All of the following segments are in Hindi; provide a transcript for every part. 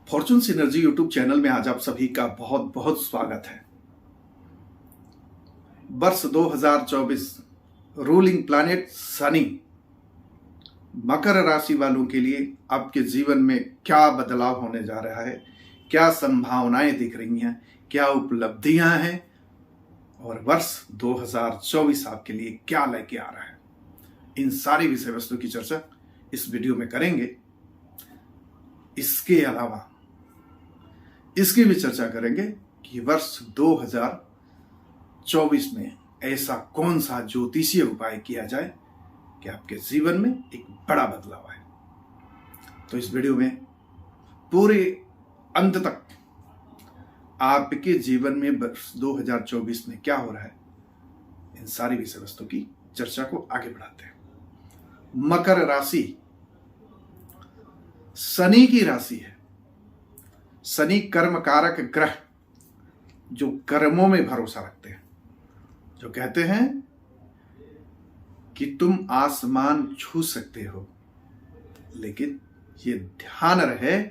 फॉर्चून सिनर्जी यूट्यूब चैनल में आज आप सभी का बहुत बहुत स्वागत है। वर्ष 2024 रूलिंग प्लैनेट शनि मकर राशि वालों के लिए आपके जीवन में क्या बदलाव होने जा रहा है, क्या संभावनाएं दिख रही हैं, क्या उपलब्धियां हैं और वर्ष 2024 आपके लिए क्या लेके आ रहा है, इन सारी विषय वस्तु की चर्चा इस वीडियो में करेंगे। इसके अलावा इसकी भी चर्चा करेंगे कि वर्ष 2024 में ऐसा कौन सा ज्योतिषीय उपाय किया जाए कि आपके जीवन में एक बड़ा बदलाव आए। तो इस वीडियो में पूरे अंत तक आपके जीवन में वर्ष 2024 में क्या हो रहा है, इन सारी विषय वस्तु की चर्चा को आगे बढ़ाते हैं। मकर राशि शनि की राशि है। शनि कर्म कारक ग्रह, जो कर्मों में भरोसा रखते हैं, जो कहते हैं कि तुम आसमान छू सकते हो, लेकिन ये ध्यान रहे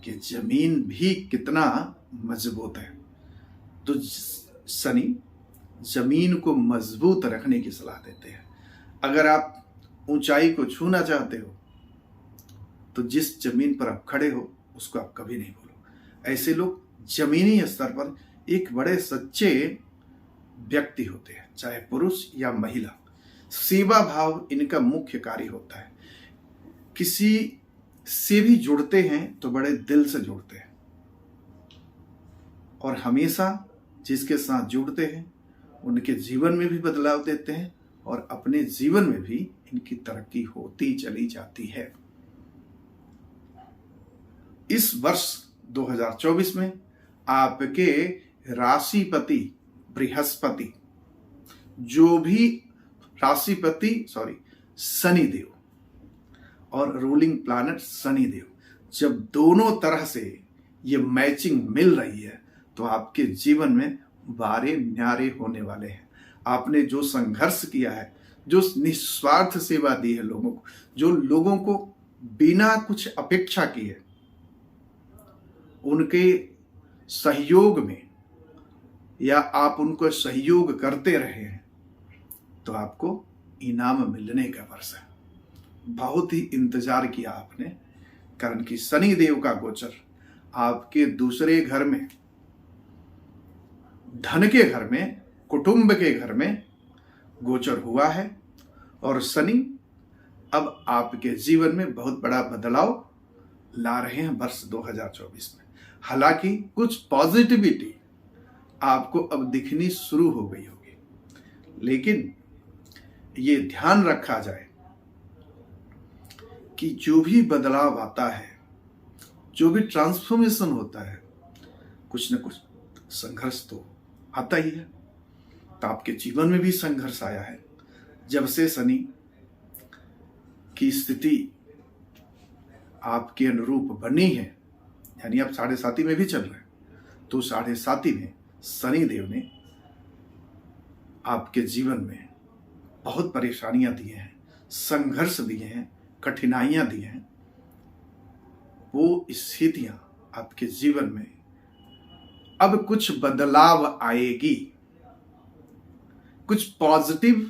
कि जमीन भी कितना मजबूत है। तो शनि जमीन को मजबूत रखने की सलाह देते हैं। अगर आप ऊंचाई को छूना चाहते हो तो जिस जमीन पर आप खड़े हो उसको आप कभी नहीं भूलो। ऐसे लोग जमीनी स्तर पर एक बड़े सच्चे व्यक्ति होते हैं, चाहे पुरुष या महिला। सेवा भाव इनका मुख्य कार्य होता है। किसी से भी जुड़ते हैं तो बड़े दिल से जुड़ते हैं और हमेशा जिसके साथ जुड़ते हैं उनके जीवन में भी बदलाव देते हैं और अपने जीवन में भी इनकी तरक्की होती चली जाती है। इस वर्ष 2024 में आपके राशिपति बृहस्पति, जो भी शनिदेव और रूलिंग प्लैनेट शनिदेव, जब दोनों तरह से ये मैचिंग मिल रही है तो आपके जीवन में बारे न्यारे होने वाले हैं। आपने जो संघर्ष किया है, जो निस्वार्थ सेवा दी है लोगों को, जो लोगों को बिना कुछ अपेक्षा किए उनके सहयोग में या आप उनको सहयोग करते रहे हैं, तो आपको इनाम मिलने का वर्ष है। बहुत ही इंतजार किया आपने, कारण कि शनि देव का गोचर आपके दूसरे घर में, धन के घर में, कुटुंब के घर में गोचर हुआ है और शनि अब आपके जीवन में बहुत बड़ा बदलाव ला रहे हैं वर्ष 2024 में। हालांकि कुछ पॉजिटिविटी आपको अब दिखनी शुरू हो गई होगी, लेकिन ये ध्यान रखा जाए कि जो भी बदलाव आता है, जो भी ट्रांसफॉर्मेशन होता है, कुछ न कुछ संघर्ष तो आता ही है। तो आपके जीवन में भी संघर्ष आया है। जब से शनि की स्थिति आपके अनुरूप बनी है, यानी आप 7.5 में भी चल रहे हैं, तो 7.5 में शनि देव ने आपके जीवन में बहुत परेशानियां दी हैं, संघर्ष दिए हैं, कठिनाइयां दी हैं। वो स्थितियां आपके जीवन में अब कुछ बदलाव आएगी, कुछ पॉजिटिव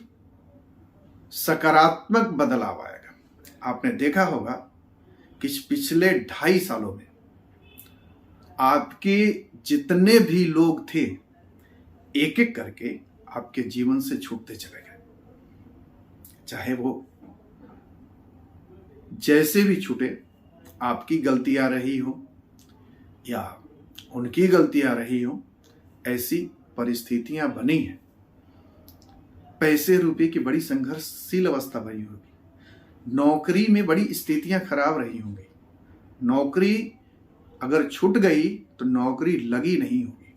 सकारात्मक बदलाव आएगा। आपने देखा होगा कि पिछले 2.5 सालों में आपके जितने भी लोग थे, एक एक करके आपके जीवन से छूटते चले गए। चाहे वो जैसे भी छूटे, आपकी गलतियां रही हो या उनकी गलतियां रही हो, ऐसी परिस्थितियां बनी हैं। पैसे रुपए की बड़ी संघर्षशील अवस्था बनी होगी। नौकरी में बड़ी स्थितियां खराब रही होंगी। नौकरी अगर छूट गई तो नौकरी लगी नहीं होगी,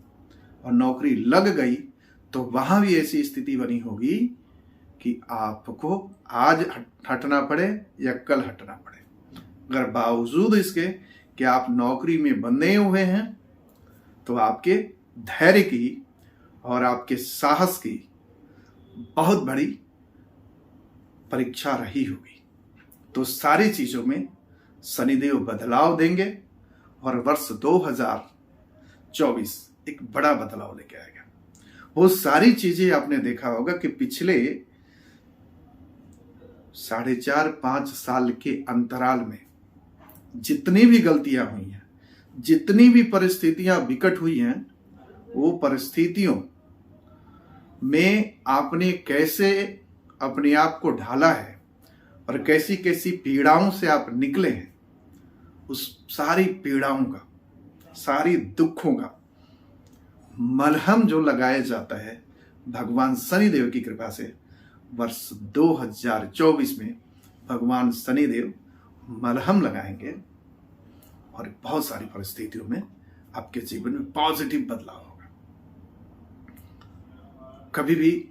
और नौकरी लग गई तो वहां भी ऐसी स्थिति बनी होगी कि आपको आज हटना पड़े या कल हटना पड़े। अगर बावजूद इसके कि आप नौकरी में बंधे हुए हैं, तो आपके धैर्य की और आपके साहस की बहुत बड़ी परीक्षा रही होगी। तो सारी चीजों में शनिदेव बदलाव देंगे और वर्ष 2024 एक बड़ा बदलाव लेके आएगा। वो सारी चीजें आपने देखा होगा कि पिछले 4.5-5 साल के अंतराल में जितनी भी गलतियां हुई हैं, जितनी भी परिस्थितियां विकट हुई हैं, वो परिस्थितियों में आपने कैसे अपने आप को ढाला है और कैसी कैसी पीड़ाओं से आप निकले हैं, उस सारी पीड़ाओं का, सारी दुखों का मलहम जो लगाया जाता है भगवान शनिदेव की कृपा से, वर्ष 2024 में भगवान शनिदेव मलहम लगाएंगे और बहुत सारी परिस्थितियों में आपके जीवन में पॉजिटिव बदलाव होगा। कभी भी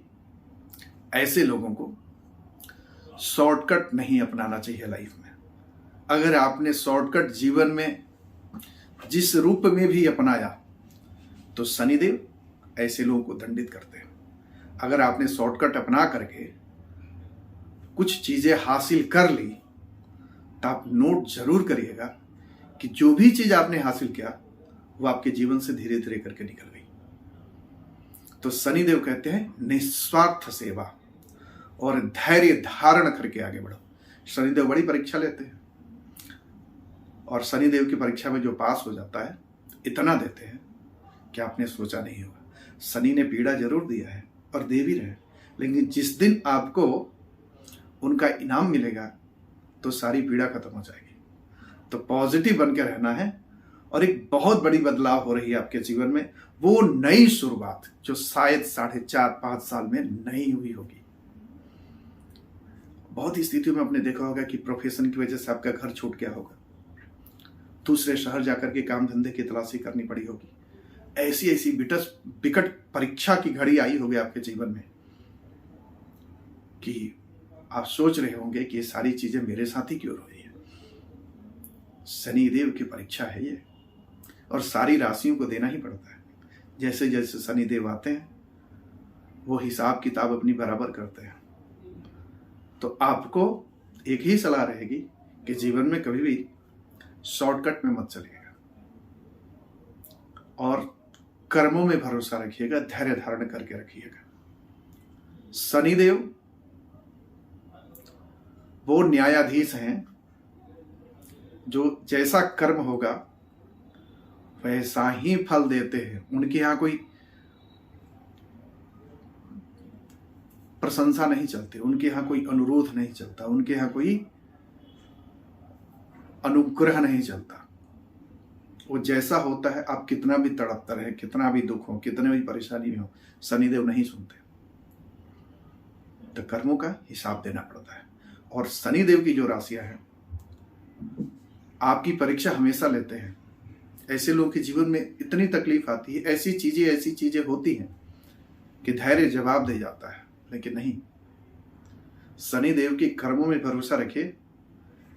ऐसे लोगों को शॉर्टकट नहीं अपनाना चाहिए लाइफ में। अगर आपने शॉर्टकट जीवन में जिस रूप में भी अपनाया तो शनिदेव ऐसे लोगों को दंडित करते हैं। अगर आपने शॉर्टकट अपना करके कुछ चीजें हासिल कर ली तो आप नोट जरूर करिएगा कि जो भी चीज आपने हासिल किया वो आपके जीवन से धीरे धीरे करके निकल गई। तो शनिदेव कहते हैं निस्वार्थ सेवा और धैर्य धारण करके आगे बढ़ो। शनिदेव बड़ी परीक्षा लेते हैं और शनिदेव की परीक्षा में जो पास हो जाता है इतना देते हैं कि आपने सोचा नहीं होगा। शनि ने पीड़ा जरूर दिया है और दे भी रहे, लेकिन जिस दिन आपको उनका इनाम मिलेगा तो सारी पीड़ा खत्म हो जाएगी। तो पॉजिटिव बनकर रहना है और एक बहुत बड़ी बदलाव हो रही है आपके जीवन में, वो नई शुरुआत जो शायद 4.5-5 साल में नहीं हुई होगी। बहुत स्थितियों में आपने देखा होगा कि प्रोफेशन की वजह से आपका घर छूट गया होगा, दूसरे शहर जाकर के काम धंधे की तलाशी करनी पड़ी होगी। ऐसी ऐसी विकट परीक्षा की घड़ी आई होगी आपके जीवन में कि आप सोच रहे होंगे कि ये सारी चीजें मेरे साथ ही क्यों हो रही है। शनिदेव की परीक्षा है ये, और सारी राशियों को देना ही पड़ता है। जैसे जैसे शनिदेव आते हैं वो हिसाब किताब अपनी बराबर करते हैं। तो आपको एक ही सलाह रहेगी कि जीवन में कभी भी शॉर्टकट में मत चलिएगा और कर्मों में भरोसा रखिएगा, धैर्य धारण करके रखिएगा। शनिदेव वो न्यायाधीश हैं जो जैसा कर्म होगा वैसा ही फल देते हैं। उनके यहां कोई प्रशंसा नहीं चलती, उनके यहां कोई अनुरोध नहीं चलता, उनके यहां कोई अनुग्रह नहीं चलता। वो जैसा होता है, आप कितना भी तड़पता रहे, कितना भी दुख हो, कितने भी परेशानी हो, शनिदेव नहीं सुनते। तो कर्मों का हिसाब देना पड़ता है। और शनिदेव की जो राशियां हैं आपकी परीक्षा हमेशा लेते हैं। ऐसे लोगों के जीवन में इतनी तकलीफ आती है, ऐसी चीजें होती हैं कि धैर्य जवाब दे जाता है, लेकिन नहीं। शनिदेव के कर्मों में भरोसा रखिए,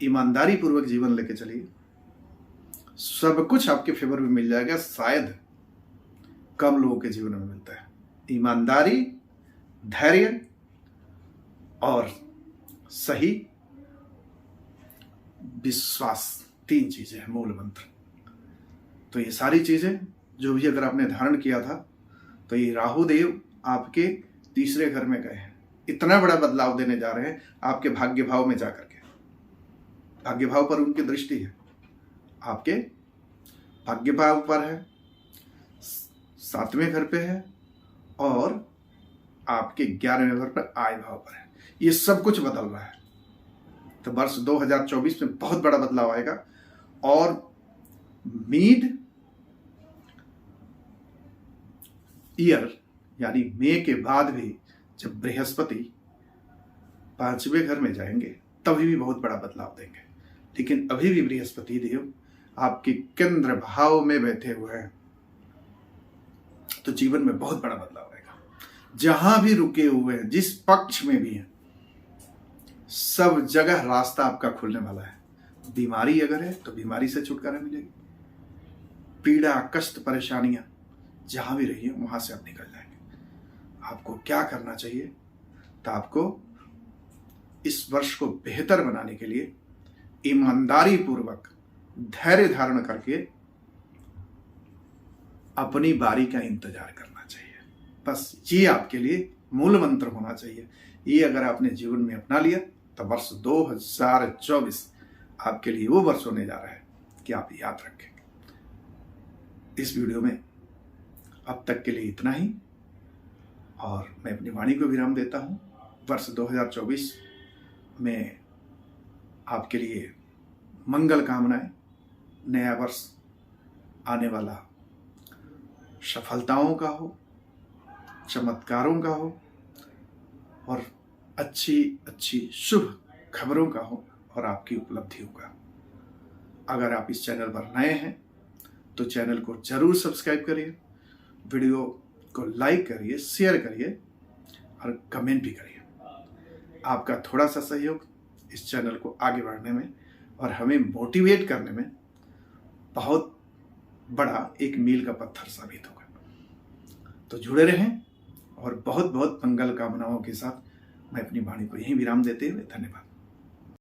ईमानदारी पूर्वक जीवन लेके चलिए, सब कुछ आपके फेवर में मिल जाएगा। शायद कम लोगों के जीवन में मिलता है। ईमानदारी, धैर्य और सही विश्वास, 3 चीजें हैं मूल मंत्र। तो ये सारी चीजें जो भी अगर आपने धारण किया था, तो ये राहु देव आपके तीसरे घर में गए हैं, इतना बड़ा बदलाव देने जा रहे हैं आपके भाग्य भाव में जाकर के। भाग्य भाव पर उनकी दृष्टि है, आपके भाग्य भाव पर है, 7वें घर पे है और आपके 11वें घर पर आय भाव पर है। ये सब कुछ बदल रहा है। तो वर्ष 2024 में बहुत बड़ा बदलाव आएगा। और मिड ईयर यानी मई के बाद भी जब बृहस्पति 5वें घर में जाएंगे तभी भी बहुत बड़ा बदलाव देंगे। लेकिन अभी भी बृहस्पति देव आपके केंद्र भाव में बैठे हुए हैं, तो जीवन में बहुत बड़ा बदलाव आएगा। जहां भी रुके हुए हैं, जिस पक्ष में भी हैं, सब जगह रास्ता आपका खुलने वाला है। बीमारी अगर है तो बीमारी से छुटकारा मिलेगी। पीड़ा, कष्ट, परेशानियां जहां भी रही है वहां से आप निकल जाएंगे। आपको क्या करना चाहिए? तो आपको इस वर्ष को बेहतर बनाने के लिए ईमानदारी पूर्वक धैर्य धारण करके अपनी बारी का इंतजार करना चाहिए। बस ये आपके लिए मूल मंत्र होना चाहिए। ये अगर आपने जीवन में अपना लिया तो वर्ष 2024 आपके लिए वो वर्ष होने जा रहा है कि आप याद रखें। इस वीडियो में अब तक के लिए इतना ही, और मैं अपनी वाणी को विराम देता हूं। वर्ष 2024 में आपके लिए मंगल कामनाएं। नया वर्ष आने वाला सफलताओं का हो, चमत्कारों का हो, और अच्छी अच्छी शुभ खबरों का हो, और आपकी उपलब्धियों का। अगर आप इस चैनल पर नए हैं तो चैनल को जरूर सब्सक्राइब करिए, वीडियो को लाइक करिए, शेयर करिए और कमेंट भी करिए। आपका थोड़ा सा सहयोग इस चैनल को आगे बढ़ने में और हमें मोटिवेट करने में बहुत बड़ा एक मील का पत्थर साबित होगा। तो जुड़े रहें, और बहुत बहुत मंगल कामनाओं के साथ मैं अपनी वाणी को यहीं विराम देते हुए धन्यवाद।